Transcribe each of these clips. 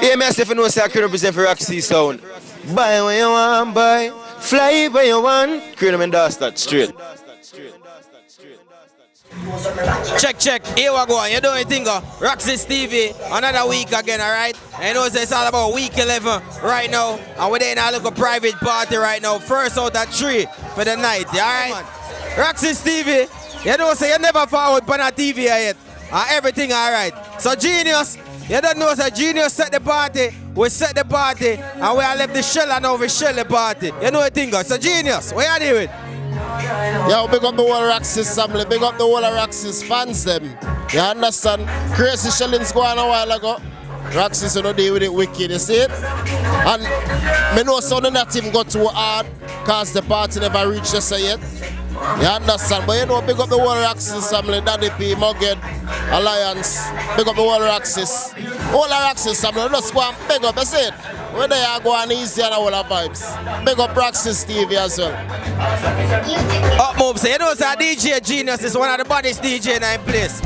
Yeah, myself and no say I can represent for Roxxiess sound. Buy when you want, buy. Fly when you want. Cream and dust that straight. Check. Here we go. You doing thing, Roxxiess TV. Another week again, alright? And you know it's all about week 11 right now. And we're there in a little private party right now. First out at 3 for the night, alright? Roxxiess TV, you know say you never forward on a TV yet. And everything alright. So Genius, you don't know say Genius set the party. We set the party and we are left the shell and now we shell the party. You know the thing, so Genius, what you doing? Yo, big up the whole Roxxiess family, big up the whole Roxxiess fans them. You understand? Crazy shellings go on a while ago. Roxxiess you know deal with it wicked, you see it? And me know some of that even got too hard cause the party never reached us yet. You understand? But you know, big up the whole Roxxiess family, Daddy P, Mugged, Alliance, big up the whole Roxxiess. All the Roxxiess family, just go and big up, you see it? Where they are going easy and all the vibes. Big up Roxxiess TV as well. Up move, say you know say DJ Genius is one of the baddest DJ in that place.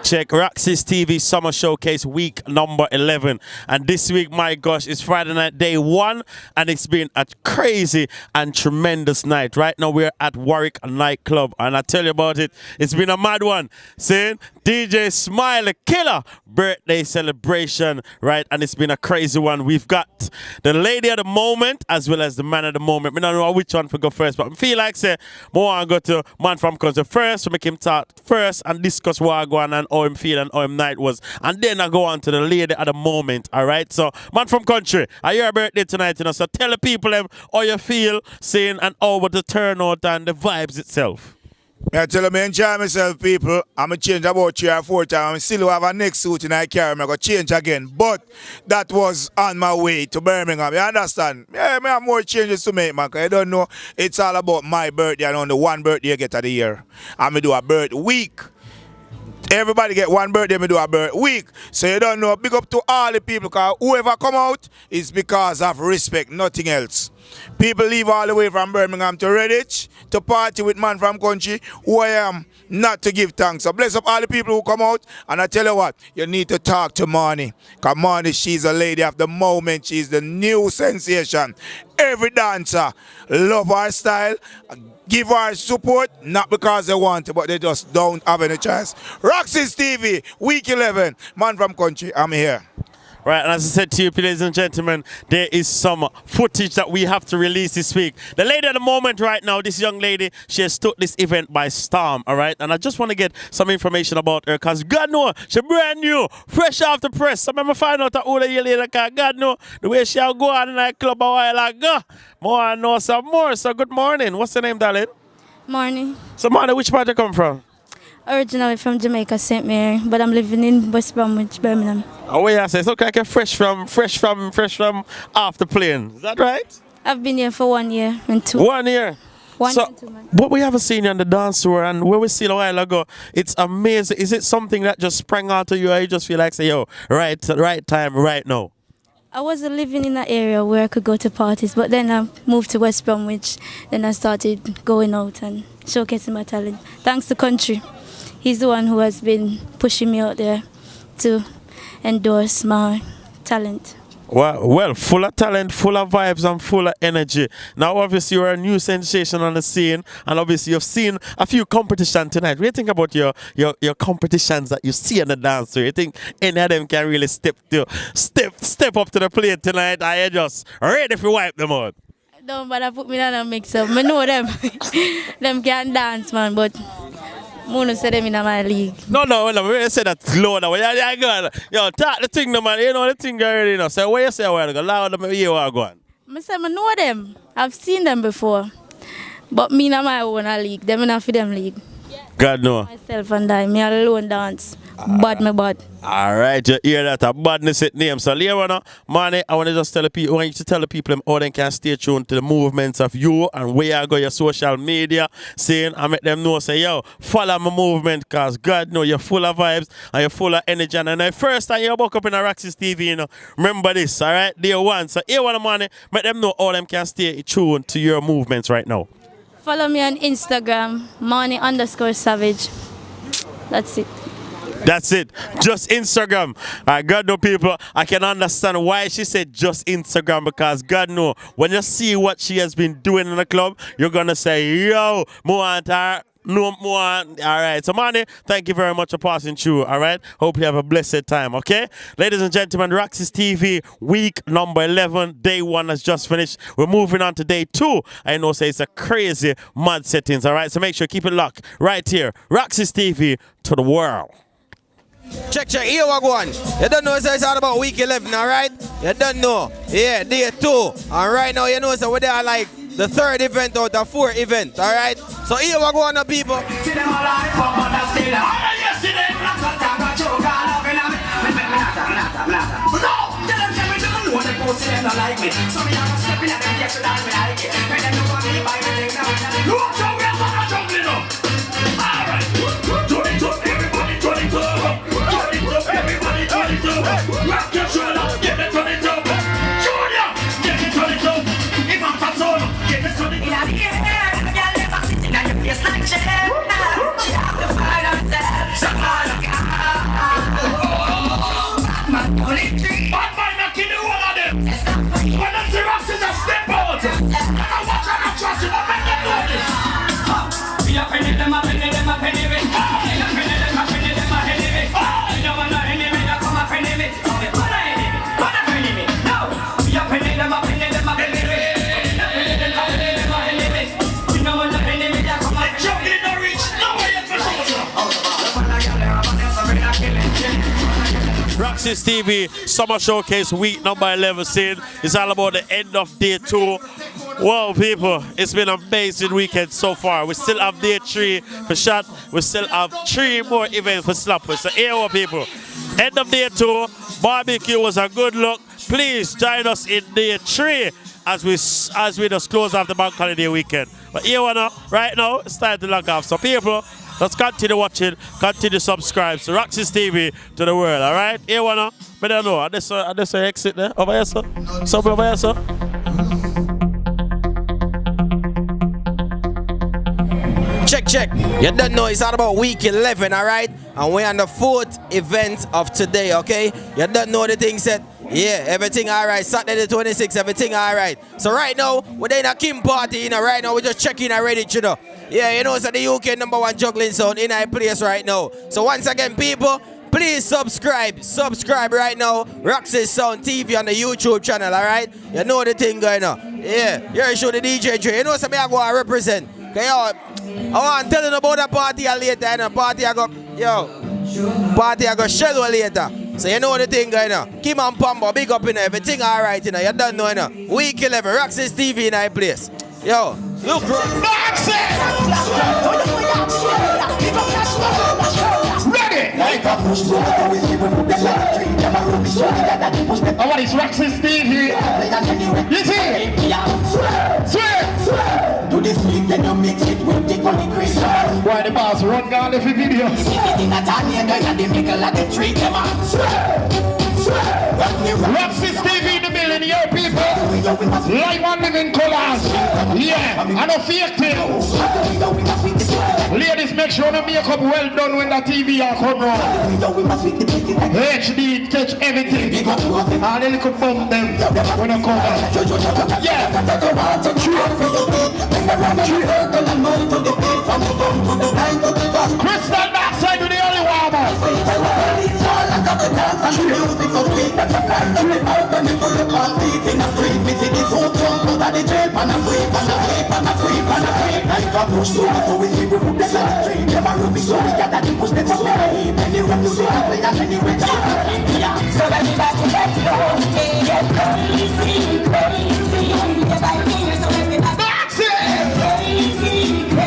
Check. Roxxiess TV Summer Showcase week number 11. And this week, my gosh, it's Friday night, day 1. And it's been a crazy and tremendous night. Right now, we're at Warwick nightclub. And I tell you about it, it's been a mad one. Saying DJ Smiley Killer birthday celebration, right? And it's been a crazy one. We've got the lady of the moment as well as the man of the moment. I don't know which one to go first, but I feel like say, I want to go to man from country first to make him talk first and discuss what I go on and how him feel and how him night was. And then I go on to the lady at the moment, all right? So, man from country, are your birthday tonight, you know? So tell the people them how you feel, saying and over the turnout and the vibes itself. I tell them I enjoy myself, people. I'm going to change about 3 or 4 times. I still have a next suit and I carry. I'm going to change again. But that was on my way to Birmingham. You understand? Yeah, I have more changes to make, man. I don't know. It's all about my birthday and only one birthday you get of the year. I'm going to do a birthday week. Everybody get one birthday, me do a birthday week. So you don't know, big up to all the people, because whoever come out is because of respect, nothing else. People leave all the way from Birmingham to Redditch to party with man from country who I am not to give thanks. So bless up all the people who come out, and I tell you what, you need to talk to Marnie. Because Marnie, she's a lady of the moment. She's the new sensation. Every dancer love her style. Give her support, not because they want to, but they just don't have any chance. Roxxiess TV, week 11, man from country, I'm here. Right, and as I said to you, ladies and gentlemen, there is some footage that we have to release this week. The lady at the moment right now, this young lady, she has took this event by storm, all right? And I just want to get some information about her, because God knows, she's brand new, fresh off the press. I remember find out who the lady, because God knows the way she'll go on in that club a while ago. More I know some more. So good morning. What's your name, darling? Morning. So, morning, which part you come from? Originally from Jamaica, St. Mary, but I'm living in West Bromwich, Birmingham. Oh, yeah, I say, it's okay, like fresh from off the plane. Is that right? I've been here for 1 year and 2. 1 year. One So, and 2 months. but we haven't seen you on the dance floor, and where we seen a while ago, it's amazing. Is it something that just sprang out of you, or you just feel like, say, yo, right time, right now? I wasn't living in an area where I could go to parties, but then I moved to West Bromwich. Then I started going out and showcasing my talent. Thanks to Country. He's the one who has been pushing me out there to endorse my talent. Well, full of talent, full of vibes, and full of energy. Now, obviously, you're a new sensation on the scene, and obviously, you've seen a few competitions tonight. What do you think about your competitions that you see on the dance floor? You think any of them can really step up to the plate tonight, or you just ready if you wipe them out? Don't bother put me in a mix up. I know them. Them can't dance, man, but I don't say them in my league. No, we say that slow now. Yeah, good. Yo, talk the thing, no, man. You know the thing already, you know. So, what you say a while ago? Loud, you are going. I say I know them. I've seen them before. But me in my own league. Them in a for them league. God, no. Myself and I. Me alone dance. Bad me bad. All right, you hear that? A badness it name. So, Leona, Manny, I want to just tell the people, I want you to tell the people how they can stay tuned to the movements of you and where you go your social media, saying, I make them know, say, yo, follow my movement, because God know you're full of vibes and you're full of energy. And the first time you woke up in a Roxxiess TV, you know, remember this, all right? Day one. So, here one, Manny, make them know how them can stay tuned to your movements right now. Follow me on Instagram, Money_Savage. That's it. That's it. Just Instagram. God know, people, I can understand why she said just Instagram, because God know, when you see what she has been doing in the club, you're going to say, yo, more and her. No more. All right. So, Manny, thank you very much for passing through. All right. Hope you have a blessed time. Okay. Ladies and gentlemen, Roxxiess TV week number 11. Day 1 has just finished. We're moving on to day 2. I know, say it's a crazy mad settings. All right. So make sure keep it locked right here. Roxxiess TV to the world. Check, here we go on. You don't know, so it's all about week 11, all right? You don't know. Yeah, day 2. And right now, you know, so we're there like the 3rd event or the 4th event, all right? So here we go on, people. Rock your shoulder, get it, turn it up. Junior, get it, turn it up. If I'm fat solo, get it, turn it up. In the air, the girl never sitting on your face like chair. She have to find herself. Someone Batman, only 3. Batman, not kill one of them. When the Roxxiess just step out, and I watch her not trust you, but make them know this. We are penny them, a penny them, a penny me. We are penny them, a penny them, a penny me. You know I'm not enemy, I come a penny me. Roxxiess TV Summer Showcase week number 11 scene. It's all about the end of day 2. Well, people, it's been an amazing weekend so far. We still have day 3 for shot. We still have 3 more events for slappers. So here we people. End of day 2. Barbecue was a good look. Please join us in day 3 as we just close off the bank holiday weekend. But here we know, right now, it's time to log off. So people, let's continue watching, continue subscribe. So Roxxiess TV to the world, all right? Here we know, but I know, this exit there, over here, sir. Somewhere over here, sir. Check. You don't know, it's all about week 11, all right? And we're on the 4th event of today, okay? You don't know the thing said. Yeah, everything all right. Saturday the 26th, everything all right. So right now, we're in a Kim party, you know, right now we're just checking already, you know. Yeah, you know, so the UK #1 juggling sound in our place right now. So once again, people, Please subscribe. Subscribe right now. Roxxiess Sound TV on the YouTube channel, alright? You know the thing going on. Yeah, you're show the DJ Dre. You know something I go and represent. Okay, yo, I want to tell you about the party later. And the party I go schedule later. So you know the thing going on. Kim and Pambo, big up in there. Everything alright, you know. You don't know, you know. Week 11, Roxxiess TV in that place. Yo, look, ready! Oh, what is Roxxiess TV? You see? Swear! Do this week, then you mix it with the Holy Christ. Why the boss run down the video? Roxxiess TV in the building, your people. Live and living colors. Yeah, I don't fake things. Ladies, make sure the makeup well done when the TV are come round. HD, catch everything. And then you could bump them when you come out. Yeah. Crystal backside with the only warmer.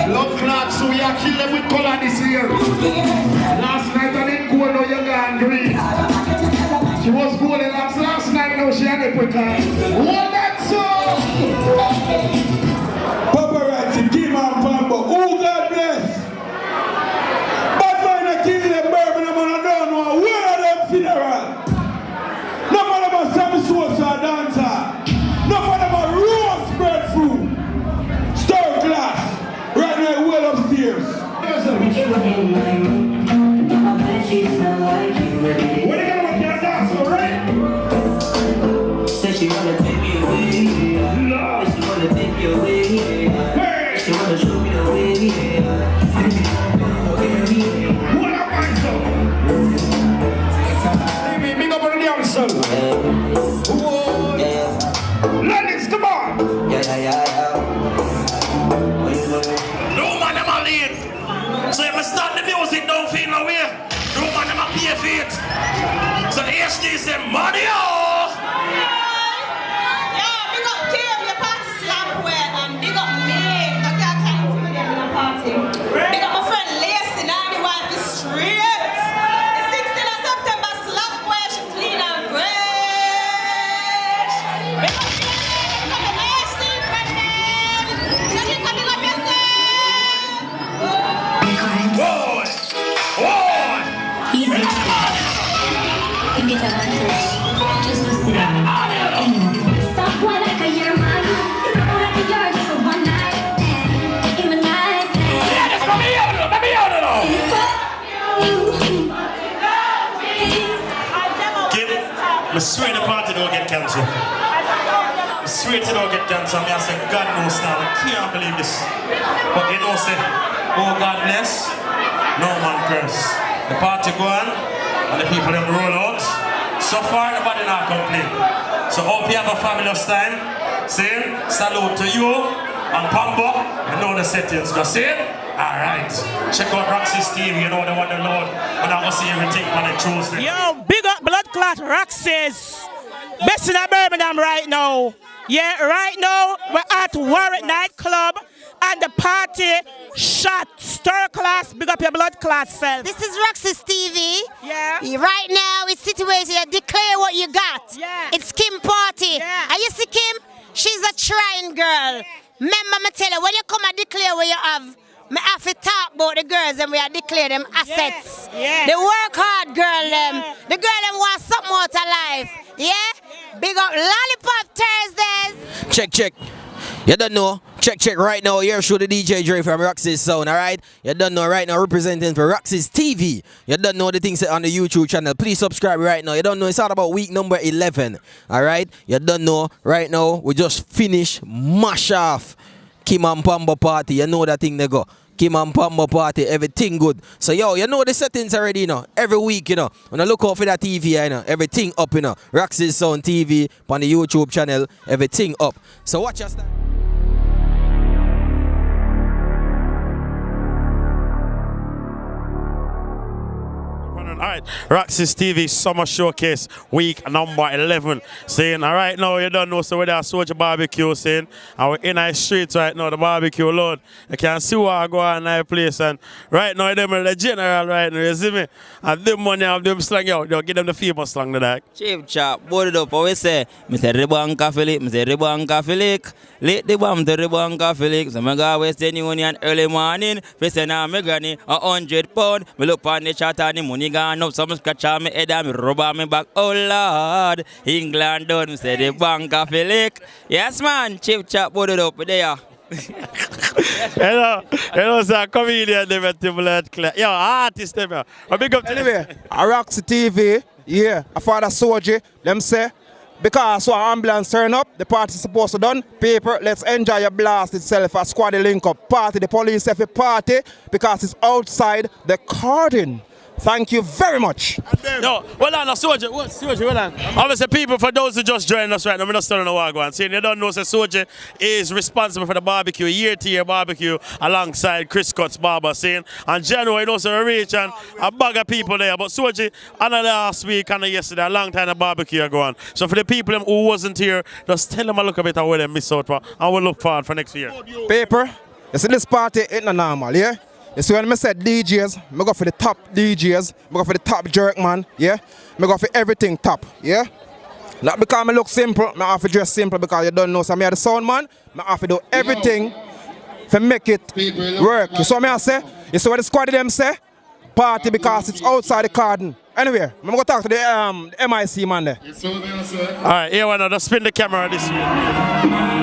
Love clocks, so we are killing them with color this year. Last night I didn't go no younger and green. She was golden last night, now she had a put on. What that song? Paparazzi, Kim and Pambo, oh God bless. Bad man a kill them Birmingham and I don't know where are them funeral. None of them are Sammy Sosa dancer. None of them are roast breadfruit. Stir glass. Right now, well upstairs. What are you gonna make your dance, alright? Said she wanna take me away. No. She wanna take you away. Hey. She wanna show me the way. What up, Michael? Big up on the answer. Ladies, come on. Yeah. No man, I'm a lead. So if I start the music, don't feel no way. No man, I'm a pay for it. So the HD say, money, oh! Yeah, big up Kim, your party slap where, and big up me. I can't come to them in a party. Big up my friend Lacey, now the wife is straight. The 16th of September slap where she clean and fresh. Big up me, come on, HD, friend man. Big up yourself. Boy! Easy. You get a hundred. Just listen. Stop one like a year, man. Like a year, just a one night stand. In the night stand. Yeah, just let me out of I swear the party don't get cancelled. I swear it don't get cancelled. I say, God knows now. I can't believe this. But you know, say, oh God bless, no man curse. The party go on, and the people them roll out. So far, nobody not complain. So hope you have a fabulous time. See, salute to you and Pambo. You know the settings. Go see it? Alright. Check out Roxxiess TV, you know the one the Lord. And I'm gonna see everything on the Tuesday. Yo, big up blood clot Roxxiess. Best in Birmingham right now. Yeah, right now we're at Warwick nightclub and the party shot stir class. Big up your blood clot self. This is Roxxiess TV. Yeah. Right now it's situation. Declare what you got. Yeah. It's Kim party. Yeah. Are you see Kim? She's a trying girl. Remember me tell you, when you come and declare what you have, me have to talk about the girls and we are declare them assets. Yeah. They work hard, girl them. The girl them want something out of life. Yeah? Big up Lollipop Thursdays. Check. You don't know. Check right now. Here show the DJ Dre from Roxxiess Sound, alright? You don't know right now representing for Roxxiess TV. You don't know the things on the YouTube channel. Please subscribe right now. You don't know it's all about week number 11, alright? You don't know right now we just finished mash off Kim and Pambo party. You know that thing they go. Kim and Pambo party, everything good. So yo, you know the settings already, you know. Every week, you know. When I look out for that TV, you know, everything up, you know. Roxxiess Sound TV on the YouTube channel, everything up. So watch us. Alright, Roxxiess TV Summer Showcase week number 11. Saying, alright now you don't know so we're there Soldier Barbecue saying, and we're in our streets right now, the barbecue Lord. You can see what I go on in our place and right now them are the general right now, you see me? And them money have them slang out, they'll give them the famous slang to that. Chief chap, board it up, always say, Mr. Ribbon Coffee Lick, Mr. Ribbon Coffee Lick. Late the bomb to Ribbon Coffee Lick. So I go Western Union early morning. Face now my granny, £100. Me look on the chat and the money gone up. Some scratch on my head and me rub on my back. Oh Lord, England done, say the bank Coffee Lick. Yes man, Chief chap, board it up there. you know, sir, comedian, they were blood clear. Yo, artist, them, yo. A big up anyway, Roxxiess TV, yeah, a father soldier, them say, because so ambulance turn up, the party supposed to done. Paper, let's enjoy your blast itself, a squad link up party, the police have a party, because it's outside the cordon. Thank you very much. No, well on, Soldier, what Soldier, well on. Obviously, people, for those who just joined us right now, we're not still on the wagon. Saying you don't know, so Soldier is responsible for the barbecue, year-to-year barbecue, alongside Chris Cuts Barber. Saying, and January, you know, so we reach and a bag of people there. But Soldier, on the last week and yesterday, a long time the barbecue are going. So for the people who wasn't here, just tell them a look a bit of where they miss out for, and we'll look forward for next year. Paper, you see this party ain't no normal, yeah? You see when I said DJs, I go for the top DJs, I go for the top jerk man, yeah? I go for everything top, yeah? Not because I look simple, I have to dress simple because you don't know, so I'm the sound man, I have to do everything to make it work. You see what I say? You see what the squad them say? Party because it's outside the garden. Anyway, I'm going to talk to the MIC man there. Alright, here we go, just spin the camera this way.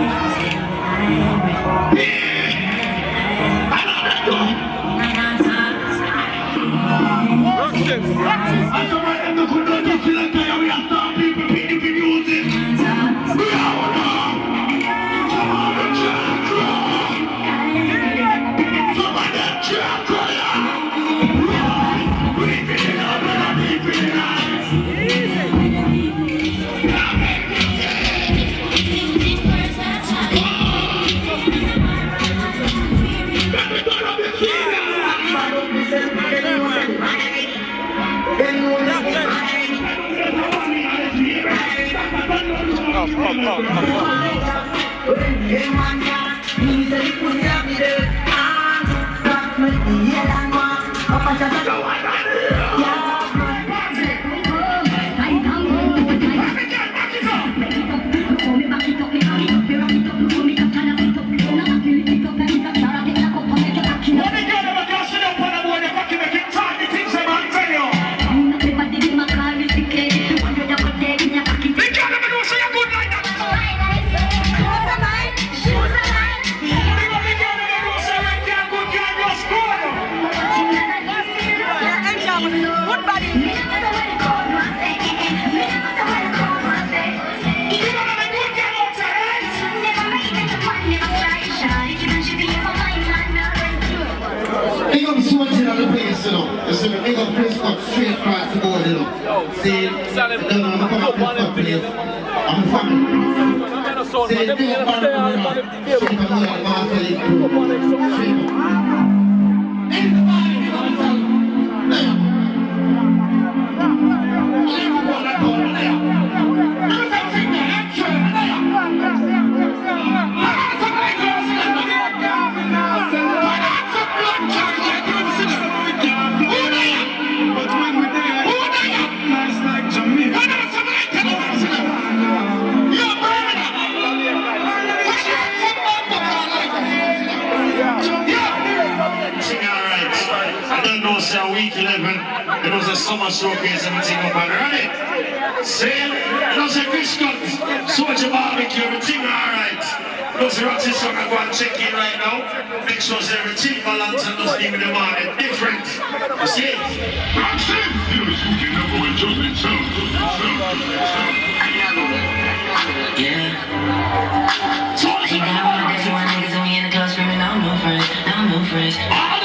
Week 11, it was a summer showcase and everything up and right. See, it was a Chris Cuts, Soldier Barbecue, everything alright. Those Roxxiess song I go and check in right now. Make sure everything balance and just leave in the morning different. You see? Roxxiess! You never enjoy itself. Yeah. So, I got one niggas on me in the club screaming, I'm no friends, I'm no friends.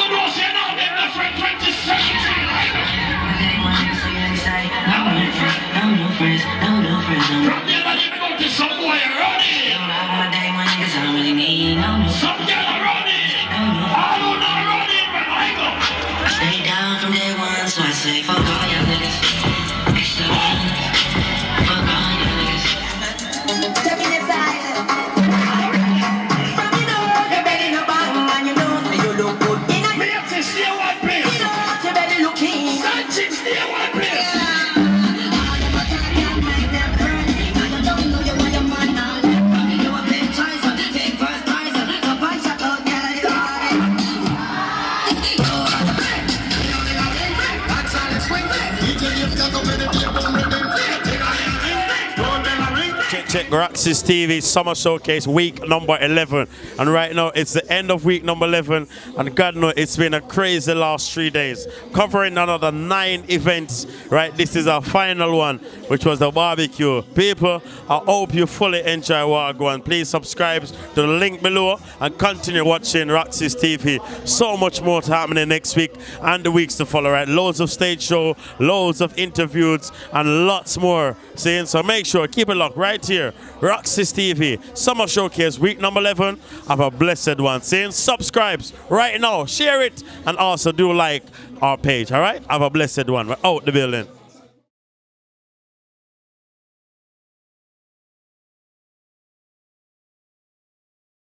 Check Roxxiess TV Summer Showcase week number 11. And right now it's the end of week number 11. And God knows it's been a crazy last 3 days. Covering another 9 events. Right, this is our final one, which was the barbecue. People, I hope you fully enjoy what I go on. Please subscribe to the link below and continue watching Roxxiess TV. So much more to happening next week and the weeks to follow, right? Loads of stage show, loads of interviews, and lots more. See? So make sure, keep it locked right here. Roxxiess TV Summer Showcase week number 11. Have a blessed one. Saying subscribe right now, share it, and also do like our page. All right, have a blessed one. We're out the building.